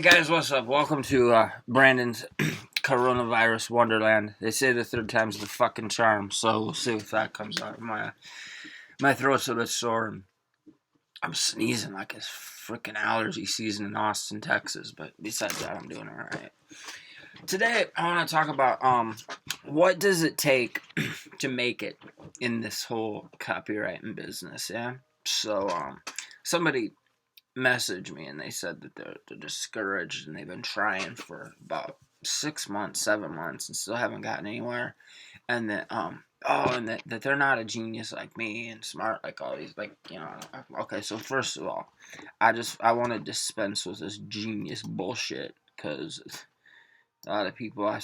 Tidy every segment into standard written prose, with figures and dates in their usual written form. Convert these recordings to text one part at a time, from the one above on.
Guys, what's up? Welcome to Brandon's coronavirus wonderland. They say the third time's the fucking charm, so we'll see if that comes out. My throat's a bit sore, and I'm sneezing like it's freaking allergy season in Austin, Texas. But besides that, I'm doing all right. Today, I want to talk about what does it take to make it in this whole copywriting business. Yeah. So somebody messaged me and they said that they're discouraged and they've been trying for about 6 months, 7 months, and still haven't gotten anywhere. And that that they're not a genius like me and smart like all these okay. So first of all, I want to dispense with this genius bullshit because a lot of people I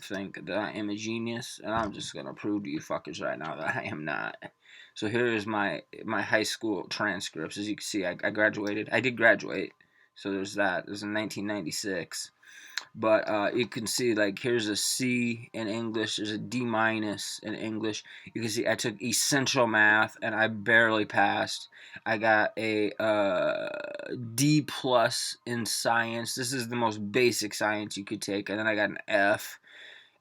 think that I am a genius, and I'm just gonna prove to you fuckers right now that I am not. So here is my high school transcripts. As you can see, I graduated. I did graduate, so there's that. It was in 1996. But you can see, like, here's a C in English. There's a D minus in English. You can see I took essential math and I barely passed. I got a D plus in science. This is the most basic science you could take. And then I got an F.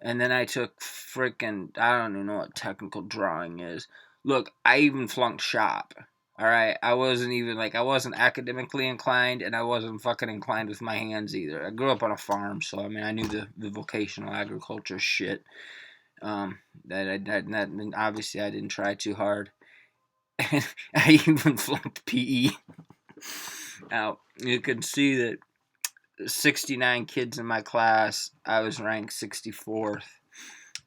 And then I took freaking, I don't even know what technical drawing is. Look, I even flunked shop. Alright, I wasn't academically inclined, and I wasn't fucking inclined with my hands either. I grew up on a farm, so I mean, I knew the vocational agriculture shit. Obviously I didn't try too hard. I even flunked PE. Now, you can see that 69 kids in my class, I was ranked 64th.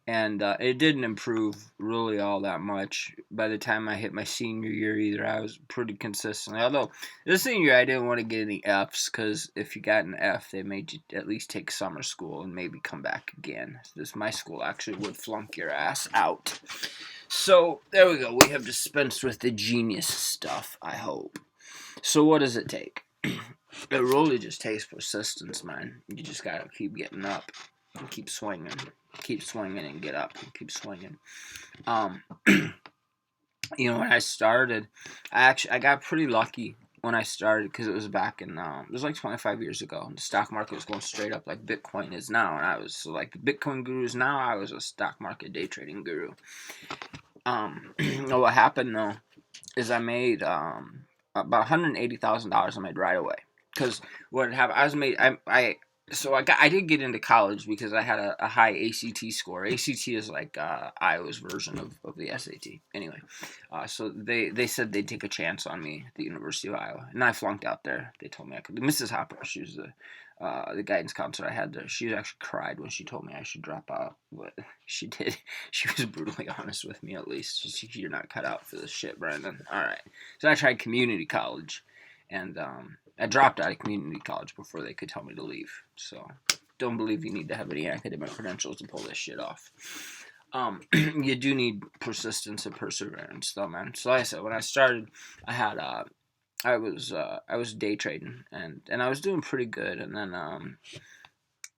And it didn't improve really all that much by the time I hit my senior year either. I was pretty consistently. Although, this senior year I didn't want to get any Fs, because if you got an F, they made you at least take summer school and maybe come back again. My school actually would flunk your ass out. So, there we go. We have dispensed with the genius stuff, I hope. So, what does it take? It really just takes persistence, man. You just gotta keep getting up and keep swinging and get up and keep swinging. When I started, I got pretty lucky when I started, because it was back in it was like 25 years ago, and the stock market was going straight up like Bitcoin is now, and I was like the Bitcoin guru is now. I was a stock market day trading guru. What happened though is I made about $180,000 I made right away, because what had happened, I did get into college because I had a high ACT score. ACT is like Iowa's version of the SAT. Anyway, so they said they'd take a chance on me at the University of Iowa, and I flunked out there. They told me I could. Mrs. Hopper, she was the guidance counselor I had there. She actually cried when she told me I should drop out, but she did. She was brutally honest with me, at least. You're not cut out for this shit, Brandon. All right. So I tried community college, and I dropped out of community college before they could tell me to leave. So, don't believe you need to have any academic credentials to pull this shit off. You do need persistence and perseverance, though, man. So, like I said, when I started, I was day trading, and I was doing pretty good. And then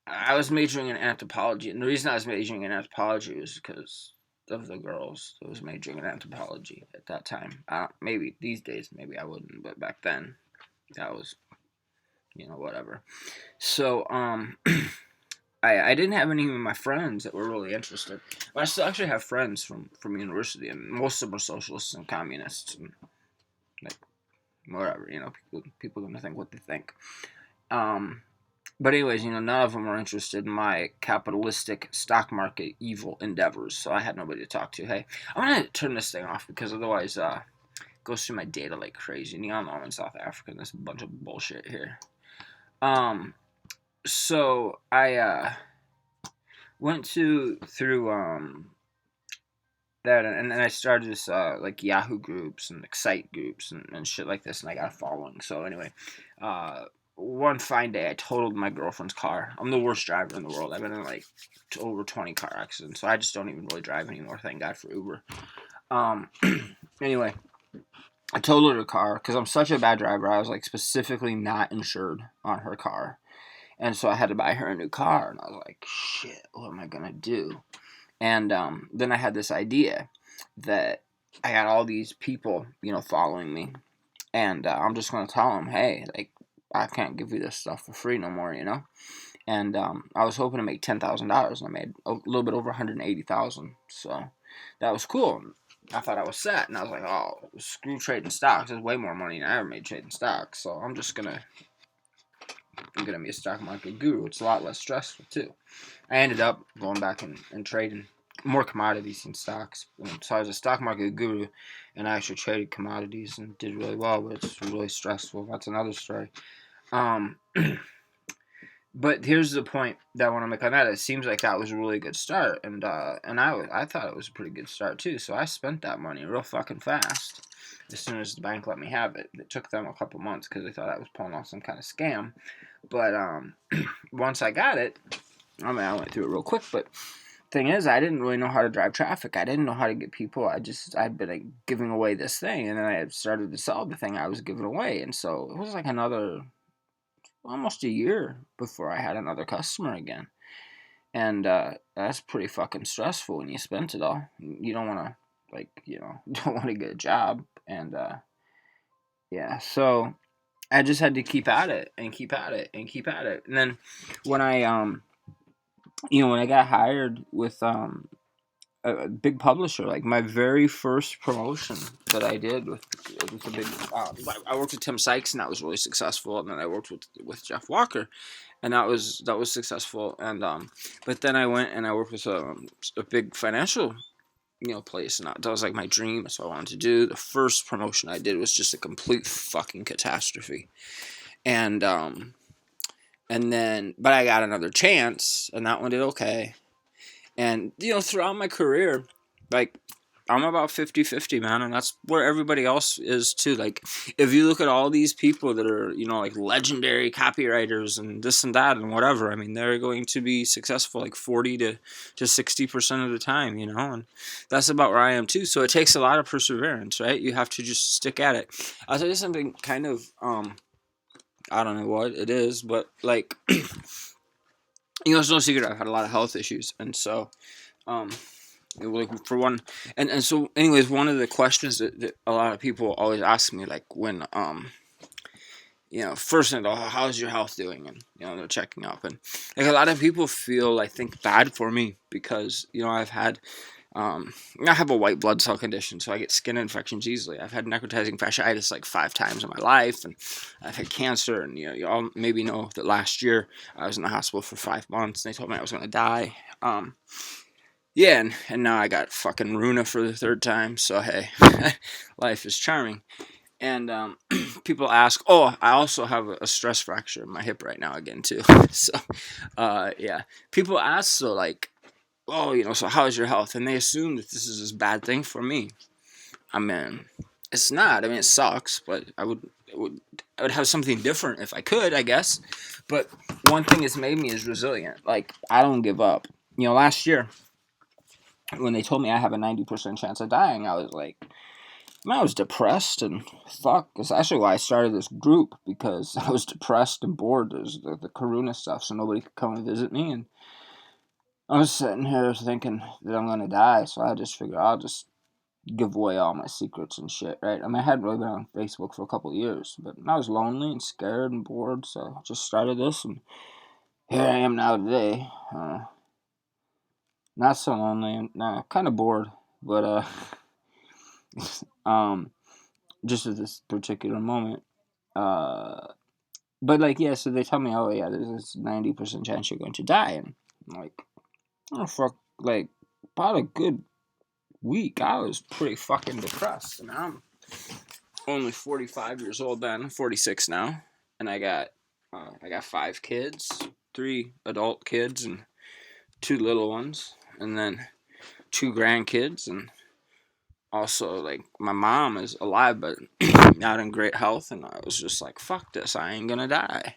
I was majoring in anthropology, and the reason I was majoring in anthropology was because of the girls that was majoring in anthropology at that time. Maybe these days, maybe I wouldn't, but back then, that was, whatever. So, I didn't have any of my friends that were really interested. But I still actually have friends from university, and most of them are socialists and communists, and like, whatever, people are going to think what they think. But anyways, none of them are interested in my capitalistic stock market evil endeavors, so I had nobody to talk to. Hey, I'm going to turn this thing off, because otherwise, goes through my data like crazy. And y'all know I'm in South Africa, and there's a bunch of bullshit here. So I went through that, and then I started this like Yahoo groups and Excite groups and shit like this, and I got a following. So anyway, one fine day I totaled my girlfriend's car. I'm the worst driver in the world. I've been in like over 20 car accidents, so I just don't even really drive anymore. Thank God for Uber. Anyway, I totaled her car because I'm such a bad driver. I was like specifically not insured on her car. And so I had to buy her a new car. And I was like, shit, what am I going to do? And then I had this idea that I got all these people, following me. And I'm just going to tell them, hey, like, I can't give you this stuff for free no more, you know. And I was hoping to make $10,000, and I made a little bit over 180,000. So that was cool. I thought I was set, and I was like, oh, screw trading stocks. There's way more money than I ever made trading stocks. So I'm gonna be a stock market guru. It's a lot less stressful too. I ended up going back and trading more commodities than stocks. So I was a stock market guru, and I actually traded commodities and did really well, but it's really stressful. That's another story. Um, but here's the point that I want to make on that. It seems like that was a really good start, and I thought it was a pretty good start too. So I spent that money real fucking fast as soon as the bank let me have it. It took them a couple months because they thought I was pulling off some kind of scam. But once I got it, I mean, I went through it real quick, but thing is, I didn't really know how to drive traffic. I didn't know how to get people. I'd been like giving away this thing, and then I had started to sell the thing I was giving away, and so it was like another almost a year before I had another customer again, and that's pretty fucking stressful when you spent it all. You don't want to don't want to get a job, and yeah, so I just had to keep at it and keep at it and keep at it, and then when I when I got hired with a big publisher, like my very first promotion that I did with a big, I worked with Tim Sykes, and that was really successful, and then I worked with Jeff Walker, and that was successful, and but then I went and I worked with a big financial place, and that was like my dream. That's what I wanted to do. The first promotion I did was just a complete fucking catastrophe, and then but I got another chance, and that one did okay. And, throughout my career, like, I'm about 50-50, man, and that's where everybody else is, too. Like, if you look at all these people that are, like, legendary copywriters and this and that and whatever, I mean, they're going to be successful, like, 40 to 60% of the time, and that's about where I am, too. So it takes a lot of perseverance, right? You have to just stick at it. I'll tell you something kind of, I don't know what it is, but, like... it's no secret I've had a lot of health issues, and so, like for one, and so, anyways, one of the questions that a lot of people always ask me, like when, first thing, how's your health doing, and they're checking up, and like a lot of people feel, I think, bad for me because I've had. I have a white blood cell condition, so I get skin infections easily. I've had necrotizing fasciitis like 5 times in my life, and I've had cancer. And you all maybe know that last year I was in the hospital for 5 months, and they told me I was going to die. Yeah, and now I got fucking Roona for the 3rd time. So hey, life is charming. And people ask, oh, I also have a stress fracture in my hip right now again too. So yeah, people ask, so like, oh, so how's your health? And they assume that this is a bad thing for me. I mean, it's not. I mean, it sucks, but I would have something different if I could, I guess. But one thing it's made me is resilient. Like, I don't give up. Last year, when they told me I have a 90% chance of dying, I was like, I was depressed and fuck. It's actually why I started this group, because I was depressed and bored. There's the Roona stuff, so nobody could come and visit me, and I was sitting here thinking that I'm going to die, so I just figured I'll just give away all my secrets and shit, right? I mean, I hadn't really been on Facebook for a couple of years, but I was lonely and scared and bored, so I just started this, and here I am now today. Not so lonely, and kind of bored, but just at this particular moment. But like, yeah, so they tell me, oh yeah, there's this 90% chance you're going to die, and I'm like, oh fuck, like, about a good week, I was pretty fucking depressed, and I'm only 45 years old then. I'm 46 now, and I got 5 kids, 3 adult kids and 2 little ones, and then 2 grandkids, and also, like, my mom is alive but not in great health, and I was just like, fuck this, I ain't gonna die.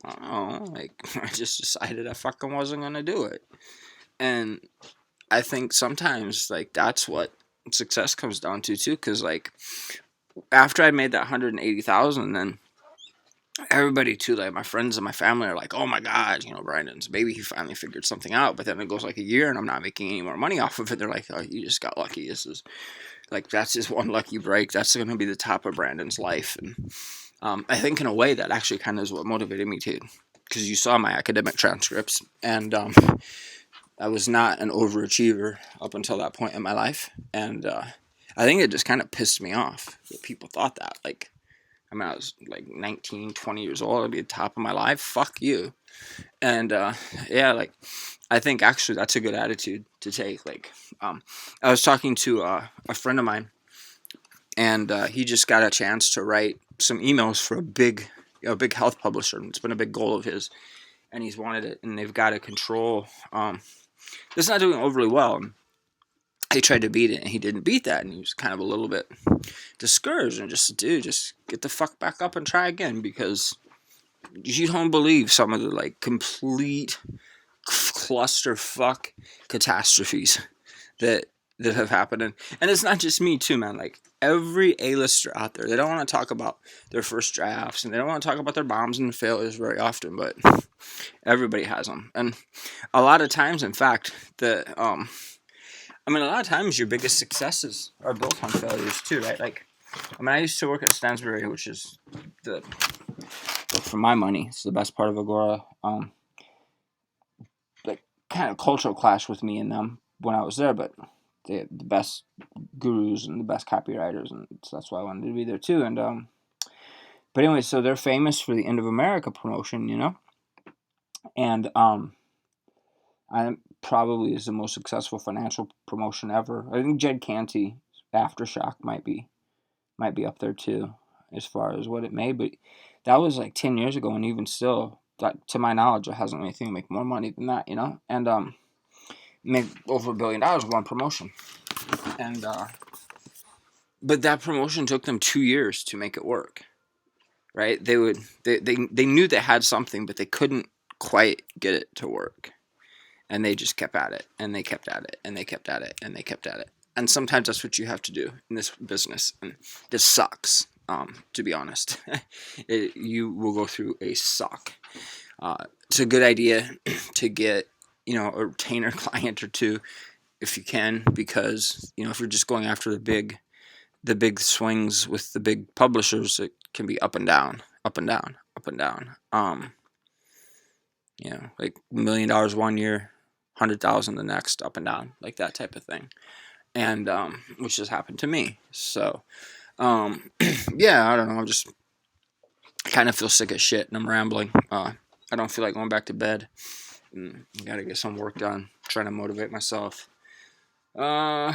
I don't know, like, I just decided I fucking wasn't gonna do it. And I think sometimes, like, that's what success comes down to, too, because, like, after I made that 180,000, then everybody, too, like, my friends and my family are like, oh, my God, Brandon's baby, he finally figured something out, but then it goes, like, a year, and I'm not making any more money off of it. They're like, oh, you just got lucky. This is, like, that's just one lucky break. That's going to be the top of Brandon's life, and I think in a way that actually kind of is what motivated me to, because you saw my academic transcripts, and I was not an overachiever up until that point in my life, and I think it just kind of pissed me off that people thought that. Like, I mean, I was like 19, 20 years old, I'd be at the top of my life. Fuck you. And yeah, like, I think actually that's a good attitude to take. Like, I was talking to a friend of mine, and he just got a chance to write some emails for a big health publisher. It's been a big goal of his, and he's wanted it, and they've got to control. It's not doing overly well. He tried to beat it, and he didn't beat that, and he was kind of a little bit discouraged, and just, dude, just get the fuck back up and try again, because you don't believe some of the like complete clusterfuck catastrophes that have happened. And it's not just me too, man. Like, every A-lister out there, they don't want to talk about their first drafts, and they don't want to talk about their bombs and failures very often, but everybody has them. And a lot of times, in fact, a lot of times your biggest successes are built on failures too, right? Like, I used to work at Stansbury, which is for my money, it's the best part of Agora. Like, kind of cultural clash with me and them when I was there, but they're the best gurus and the best copywriters, and so that's why I wanted to be there too. And but anyway, so they're famous for the End of America promotion, and I probably is the most successful financial promotion ever. I think Jed Canty Aftershock might be up there too, as far as what it made, but that was like 10 years ago, and even still, that, to my knowledge, it hasn't anything to make more money than that, and made over $1 billion one promotion. And but that promotion took them 2 years to make it work, right? They knew they had something, but they couldn't quite get it to work, and they just kept at it, and they kept at it, and they kept at it, and they kept at it. And sometimes that's what you have to do in this business, and this sucks, to be honest. You will go through a suck. It's a good idea to get a retainer client or two if you can, because if you're just going after the big swings with the big publishers, it can be up and down, up and down, up and down. Like $1 million one year, 100,000 the next, up and down, like that type of thing. And which has happened to me. So yeah, I don't know, I'm just kind of feel sick as shit, and I'm rambling. I don't feel like going back to bed. Gotta get some work done, trying to motivate myself. Yeah,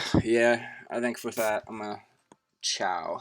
I think with that, I'm gonna ciao.